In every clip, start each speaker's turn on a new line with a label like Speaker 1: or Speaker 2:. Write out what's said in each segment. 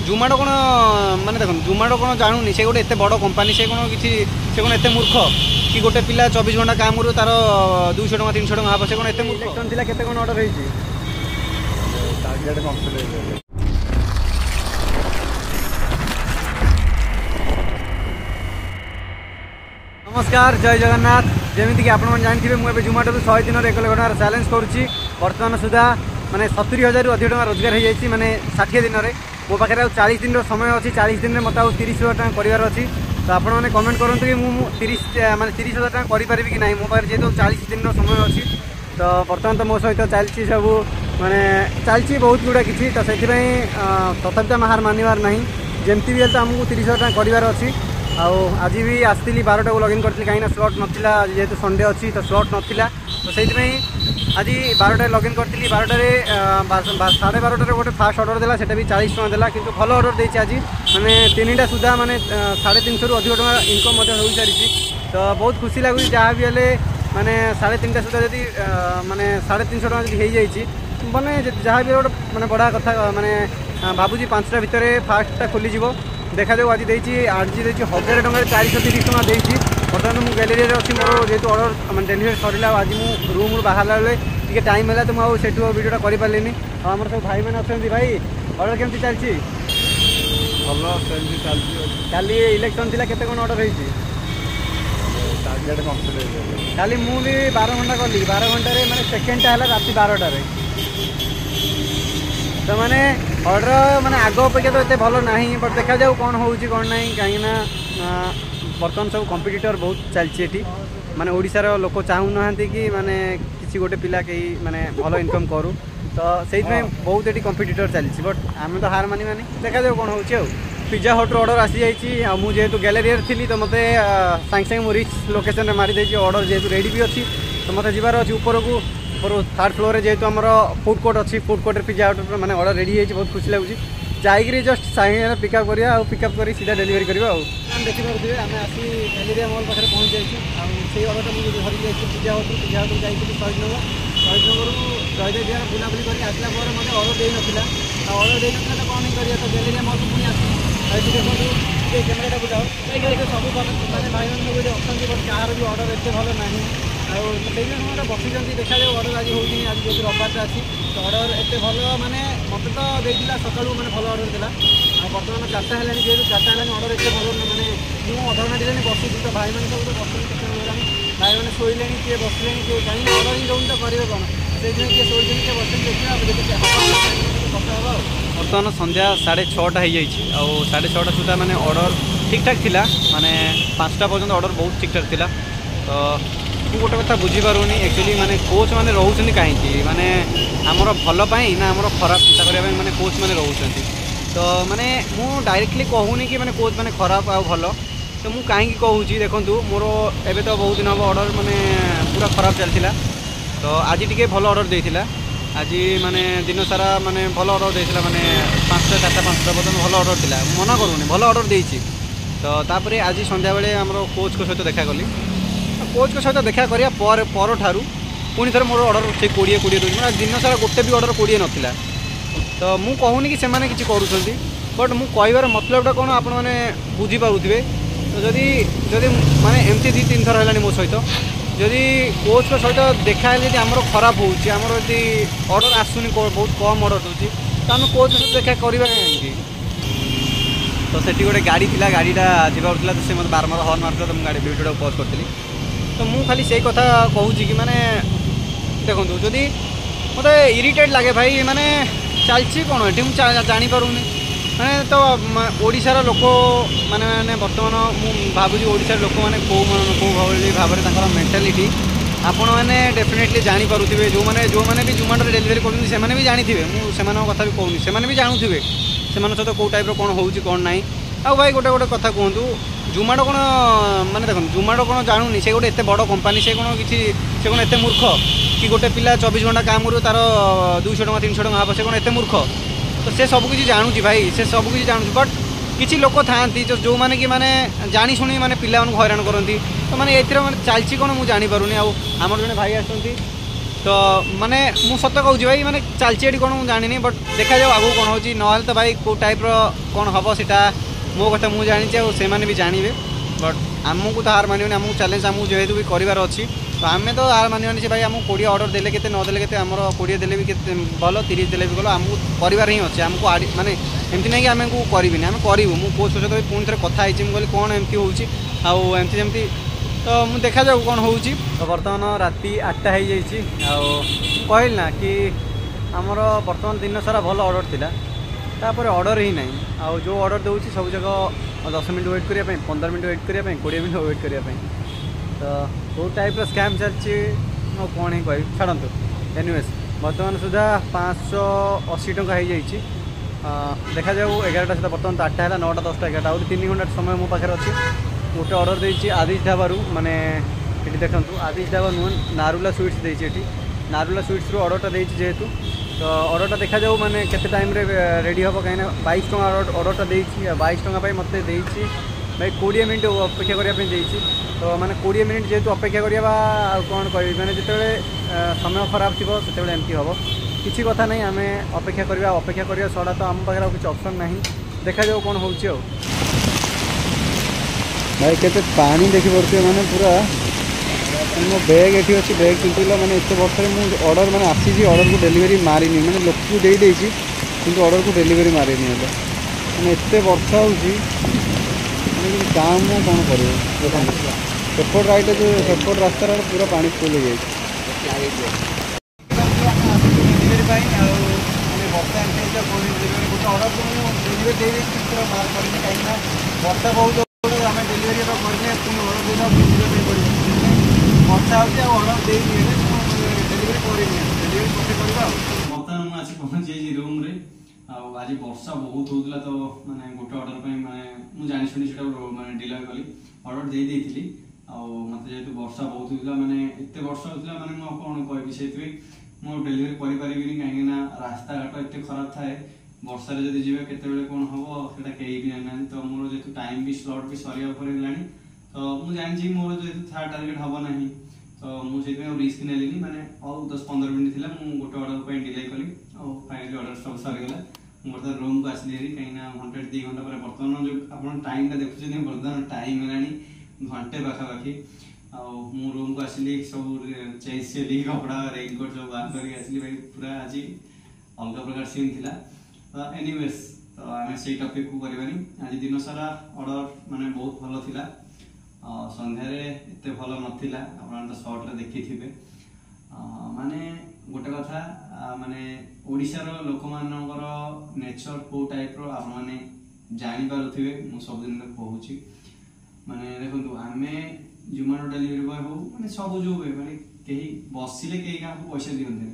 Speaker 1: जोमाटो कौन माने देख जोमाटो कौन जानूनी से गोटे एत बड़ कंपानी से कौन किसी से कौन एत मूर्ख कि गोटे पिला 24 घंटा काम करू तार 200 टका 300 टका हाँ से कौन एत मूर्ख थिला केते कौन ऑर्डर होईची टारगेट कंप्लीट। नमस्कार जय जगन्नाथ जमीक आप जानते मुझे जोमाटो 100 दिन 1 लाख टकर चैलेंज करुच्ची बर्तमान सुधा माने 70,000 रु अधिक टका रोजगार हो जाए माने 60 दिन में मो पाखे 40 दिन समय अच्छी 40 दिन में मतलब 30,000 टका करार अच्छी तो आप कमेंट करूँ कि मुझे 30,000 टका करें कि ना मो पाखे जेहतु 40 दिन समय अच्छी तो बर्तमान तो मो सहित चलती सब माने चलती बहुत गुड़ा किसी तो से तथापि तो हार मानवर ना जमती भी आमको 30,000 टका करार अच्छी आज भी आसती 12टा को लॉगिन करती कहीं स्लॉट नाला जेहेतु संडे अच्छी तो स्लॉट नाला तो से आज 12टा लॉगिन करी 12टारे 12:30 गोटे फास्ट ऑर्डर देला सेटा भी 40 टका देला किंतु भल ऑर्डर देछि आज माने 3टा सुधा माने 350 रु अधिक टका इनकम हो सारी तो बहुत खुशी लगुच जहाँ भी हेले माने 3.5टा सुधा जदि माने 350 टका जदि हो जाइए माने जहाँ भी गोटे माने बड़ा कथा माने भावुँ 5टा भितर फास्टा खोली देखा जाऊ आज देती आज देती 1000 टका 430 टका देती बर्तमान मुझे गैलेरी अच्छी मोर जेहतु ऑर्डर मैं डेलीवरी सरला आज मुझे रूम बाहर बेले टाइम है तो मुझे वीडियोटा करें आम सब भाई मैंने अच्छा भाई ऑर्डर केमती चलती काली इलेक्शन थी केते कौन ऑर्डर होती टारगेट कंप्लीट काली मुझे 12 घंटा कली 12 घंटे मैंने सेकेंडटा है राति 12टारे तो मैंने ऑर्डर माने आग अपेक्षा तो ये भल ना बट देखा जाऊ कौन हो कौन ना कहीं बर्तमान सब कंपिटिटर बहुत चलती माने ओडिशार लोक चाहूना कि माने किसी गोटे पिला कहीं माने भल इनकम करूँ तो से बहुत ये कंपिटिटर चलती बट आम तो हार मानी देखा जाऊ कौन हो पिज्जा हट ऑर्डर आसी जाइए मुझे गैलेरी थी तो मत सागे सागे मुझे रिच लोकेशन में मारी देती ऑर्डर जेहतु रेडी भी अच्छी तो मत जीवार अच्छी ऊपर को थर्ड फ्लोर में जेहतु आम फूड कोर्ट अच्छी फूड कोर्ट पिज्जा हट मैंने ऑर्डर रेडी है बहुत खुशी लगुच जाइए जस्ट सागे पिकअप करा पिकअप कर सीधा डेलीवरी करवा देखिपे आम आसी गैलेरिया मॉल पाखे पहुँच जाइए ऑर्डर मुझे धरिक जाइए पिज्जा हट जाइए 100 नगर जयदेव बिहार बुलाबुली कर आसला मतलब ऑर्डर दे ना ऑर्डर दे ना तो कौन कर तो गैलेरिया मॉल पुणी आसी देखो कैमेरा बुलाओ सब मैंने भाई मैंने अच्छा बट कहार भी ऑर्डर एत भल ना आते बसी देखा जाए ऑर्डर आज हो आज जो रविवार अच्छी तो ऑर्डर एत भल माने मत तो देता सका मैंने भल ऑर्डर देला बर्तमान 4टा है जेहतु 4टा है ऑर्डर एत भल मैंने मुझे अधघंटा दिलानी बसी तो भाई मैंने सब बस भाई मैंने शोले किए बसले किए कहीं ऑर्डर ही रोन तो करेंगे कौन से किए शोले किए बस देखिए बर्तमान संध्या 6:30 हो जाए 6:30 सुधा मैंने ऑर्डर ठीक ठाक थिला माने 5टा पर्यंत ऑर्डर बहुत ठीक ठाक थिला तो गोटे कथा बुझीपारूनी एक्चुअली माने कोच मैंने रोचे कहीं माने आमर भल ना आमर खराब चिंता करने माने कोच मैंने रोचे तो माने मु डायरेक्टली कहूनी कि माने कोच मैंने खराब आ भल तो मुझे कहीं कहूँ देखूँ मोर एवं तो बहुत दिन हम ऑर्डर माने पूरा खराब चलता तो आज टी भल ऑर्डर देता आज माने दिन सारा माने भल ऑर्डर देता माने 5टा 4टा 5टा पर्यटन भल ऑर्डर था मना करूनी भल ऑर्डर देती तो तापर आज संध्या बेले आम कोच को सहित देखा कली कोच को सहित देखा करा पर ठारू पुणी थे मोर ऑर्डर से 20 दूसरी दिन सारा गोटे भी ऑर्डर 20 नाला तो मुझे कहूनी कि से किसी करूँ बट मुझे कहबार मतलबटा कौन आप बुझीपारे तो जदि जदि माने एमती 2-3 थर है मो सहित जदि कोच को सहित देखा जब आमर खराब होमर यदि ऑर्डर आसुनी बहुत कम ऑर्डर दूसरी तो आम कोच सहित देखा करवा कहीं तो सेठी गोटे गाड़ी थी गाड़ीटा जाता तो से मतलब बारंबार हर्न मार्क तो गाड़ी वीडियो पज करी तो मुझे खाली से कथा कहूँ कि माने देखो जदि मत इरिटेट लगे भाई माने चलती कौन ये मुझे जानीपारूनी मैंने तो ओडिशार लोक माने माने बर्तमान मुझे भावुँ ओडिशार लोक मैंने कौ भाव में मेंटालिटी आपण मैंने डेफिनेटली जानीपारे जो मैंने भी जोमाटो डेलीवरी करें भी जानी मुझे कथा भी कहूनी से भी जानूे से सहित कौ टाइप कौन हो कौन ना आ भाई गोटे गोटे कथा कहतु जोमाटो कौन माने देख जोमाटो कौन जानूनी से गोटे एत बड़ कंपानी से कौन किसी से कौन एत मूर्ख कि गोटे पिला 24 घंटा काम करू तार 200 टका 300 टका हाँ से कौन एत मूर्ख तो से सबकि जानूँ भाई से सबकि जानूँ बट किसी लोक था जो मैंने कि माने जानी शुणी माने पिला हईराण करती तो माने ये चलती कौन मुझे जानीपारूनी आमर जड़े भाई आसती तो माने मु सत कहूँ भाई माने चलती ये कौन मुझे जानी बट देखा जाऊ आगू कौन होची ना तो भाई को टाइप कौन हम सीटा मो कथा मुझे जानी से मैंने भी जानवे बट आमको तो हार मानवे आमको चैलेंज आमको जेहेतु भी करार अच्छी तो आम तो हार मानवानी भाई आमको 20 ऑर्डर देले के नदेले के आम 20 देले भी भल 30 देले भी भल आमको करार ही अच्छे आमको माने एमती ना कि आम करें आम करूँ मुझे कोच सहित भी पुणी थे कथा कहली कौन एमती होमती जमती तो मुझे देखा जाऊ कौन हो तो बर्तमान राति 8टा हो जाइए कहल ना कि आमर बर्तमान दिन सारा भल ऑर्डर थिला तापर ऑर्डर ही ना आउ जो ऑर्डर दूसरी सब जगह 10 मिनट वेट करने 15 मिनट वेट करने 20 मिनट वेट करने तो बहुत टाइप स्कैम चलती कौन ही कह छाड़ू एनीवेज बर्तमान सुधा 580 टंका हो जाइए देखा जाऊ 11टा सुधा बर्तमान तो 8टा है 9टा 10टा 11टा और 3 घंटा समय मो पाखे अच्छी गोटे ऑर्डर देती आदिश ढाबारू माने ये देखूँ आदिश ढाबा नुह नारुला स्वीट्स देती नारुला स्वीट्स ऑर्डरटा देती जेहेतु तो ऑर्डरटा देखा जाऊ माने केते टाइम रे रेडी हम कहीं 22 टंका ऑर्डरटा देती 22 टंका मत देती भाई 20 मिनट अपेक्षा करने तो माने 20 मिनट जेहेतु अपेक्षा करवा कौन कह मैंने जिते समय खराब थी से एमती हम किसी कथा नहीं आम अपेक्षा करवा छड़ा तो आम पाखे किसी ऑप्शन ना देखा जाऊ कौन हो भाई केते पानी देखी पड़े मैंने पूरा मो बैग ये अच्छी बैग चिंतला मैंने एत वर्ष मुझे ऑर्डर मैंने आसी ऑर्डर को डेलीवरी मारिनी मैंने लोक को देदें कि ऑर्डर को डेलीवरी मारिनी मैंने एत वर्षा हो काम कौन कर सेपट राइट जो सेपट रास्तार पूरा पानी फुल हो जाए गोटे ऑर्डर को डेलीवरी दे पूरा मार कर कहीं वर्षा बहुत आम डेलीवरी करने वर्षा हो ऑर्डर दे डेलीवरी डेलीवरी पठे करवा बर्तमान मुझे आसी पहुँची रूम रे आज वर्षा बहुत होता तो मैंने गोटे ऑर्डर पर मैं मुझे जानी शुणी से मैंने डिलीवर कली ऑर्डर दे देती मत जेहतु वर्षा बहुत होता मैंने एत वर्षा होता मैंने मुझे कौन कह से मुझे डेलीवरी करें कहीं रास्ता घाट एत खराब थाए वर्षा जब जी के कौन हम से कहीं भी जाना तो मोर जेहतु टाइम भी स्लॉट भी सरिया तो मुझे जानी मोर जेहतु थर्ड टार्गेट हम ना तो मुझे रिस्क नेली मैंने और 10-15 मिनट थी मुझे गोटे ऑर्डर पर डिले कली और फाइनली ऑर्डर सब सरीगला बर्तमान रूम को आसली कहीं घंटे 2 घंटा पर बर्तमान जो आप टाइम देखुं बर्तमान टाइम है घंटे पाखापाखि मु रूम को आसली सब चेंज कपड़ा रेनकोट सब बाहर करके आसली भाई पूरा आज अलग प्रकार सीन थी एनीवेज तो आम से टपिक को करवानी आज दिन सारा ऑर्डर माने बहुत भल थिला संध्यारे एते भल नथिला आपन तो शॉर्ट रे देखि थिबे माने गोटे कथा माने ओडिसा रो लोक मानकर नेचर को टाइप रो आप माने जानि पारुथिबे मु सब दिन कहूची माने देखंतु आमे जोमाटो डेलीवरी बॉय हो माने सब जो माने केही बसिले केही का पैसा दियंते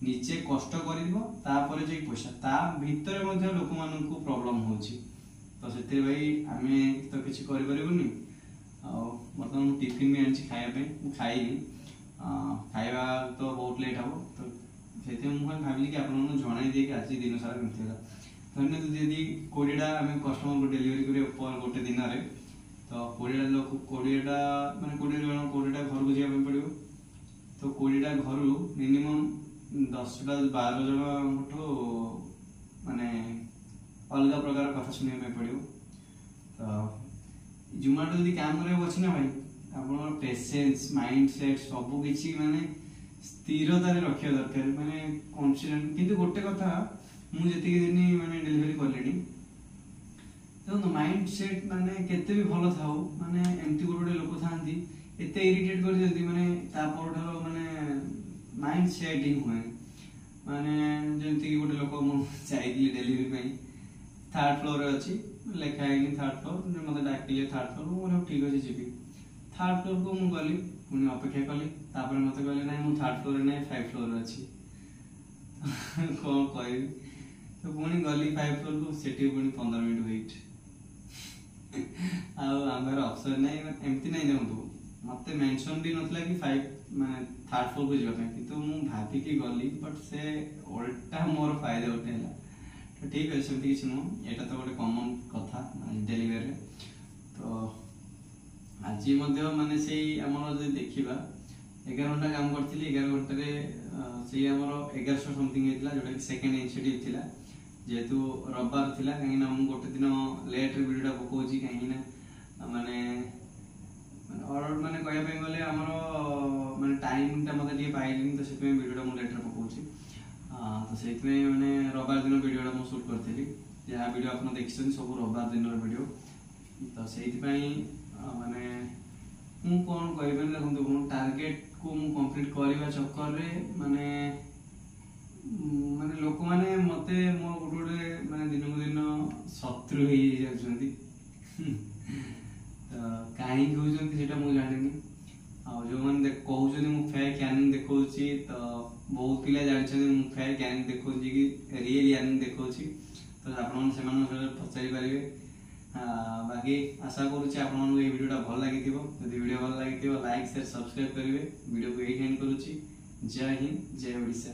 Speaker 1: निचे कष्ट करिबो तापर जे पैसा ता भीतर मध्ये लोक मानन को प्रॉब्लम होची तो सेते भाई आमे तो किछि करि परिबोनी बर्तमान टिफिन भी आनी खायापे खाइनी खाଇବା तो बहुत लेट हम तो से मुझे भाविली कि आपको जन दे कि आज दिन सारा कमी धन्य जदि 20टा आम कस्टमर को डेलीवरी कर गोटे दिन में तो 20टा लोक 20टा माने 20 जन 20टा घर को जावाई पड़ो तो 20टा घर मिनिमम 10टा 12 जन माने अलग प्रकार कथा शुणा पड़ो तो जोमाटो यदि काम करने अच्छे ना भाई आप पेसेंस माइंड सेट सब किसी माने स्थिरतार रखा दरकार माने कॉन्फिडेंट किंतु गोटे कथा मुझे दिन माने डेलीवरी कले देखो माइंड सेट माने केते भी भल था माने एमती गोटे लोक था एते इरिटेट कर दियंती माने तापर ठारो माने माइंड सेट ही हुए माने जेमती गोटे लोक मु चाहिए डेलीवरी पे थर्ड फ्लोर अच्छी लेखा है थर्ड फ्लोर मत डाकिले थर्ड फ्लोर मोर ठीक अच्छे जी थर्ड फ्लोर को मुझे गली पुणी अपेक्षा कली मत कहले ना मुझे थर्ड फ्लोर ना 5 फ्लोर अच्छी कौन कह तो पुणी गली 5 फ्लोर को सेठी पुणी 15 मिनट वेट आम ऑप्शन ना एमती ना देखो मत मेंशन भी नथला कि 5 माने थर्ड फ्लोर को जावाई किंतु मु भाबिकी गली बट से उल्टा मोर फायदा उठेला तो ठीक है सेमती किसी नुह यहाँ तो गोटे कॉमन कथा डेलीवरी तो आज माने से आमर जो देखा
Speaker 2: 11 घंटा काम करथिली 11 घंटे से हमर 1100 समथिंग हेतला जोटा कि सेकंड इनिशिएटिव थिला जेतु रविवार थिला काहे ना हम गोटे दिन लेट रे वीडियोटा पकोची काहे ना माने ऑर्डर माने कहया पे गले हमर माने टाइम ता मते लिए पाइलिन तो सेते वीडियोटा मु लेट रे पकोची तो सेते माने रविवार दिन वीडियोटा मु शूट करथिली या वीडियो आपन देखिसन सब रविवार दिन वीडियो तो सेति पई माने मु कोन कहबे देखंतु मु टारगेट को मु कंप्लीट करबा चक्कर रे माने माने लोक माने मते मो गुडे माने दिन को दिन शत्रु हे जाउछंती काहे कहउछंती सेटा मु जानिनी आ जो मन देख कहउछंती मु फेक कैनन देखौची तो बहुत पिला जानिछंती मु फेक कैनन देखौची कि रियल कैनन देखौची तो आपण से मन पचारि पारिबे बाकी आशा करूँ आपको ये वीडियोटा भल लगी जब वीडियो भल लगी लाइक शेयर सब्सक्राइब करेंगे वीडियो को यही एंड करुच्ची जय हिंद जय ओडिशा।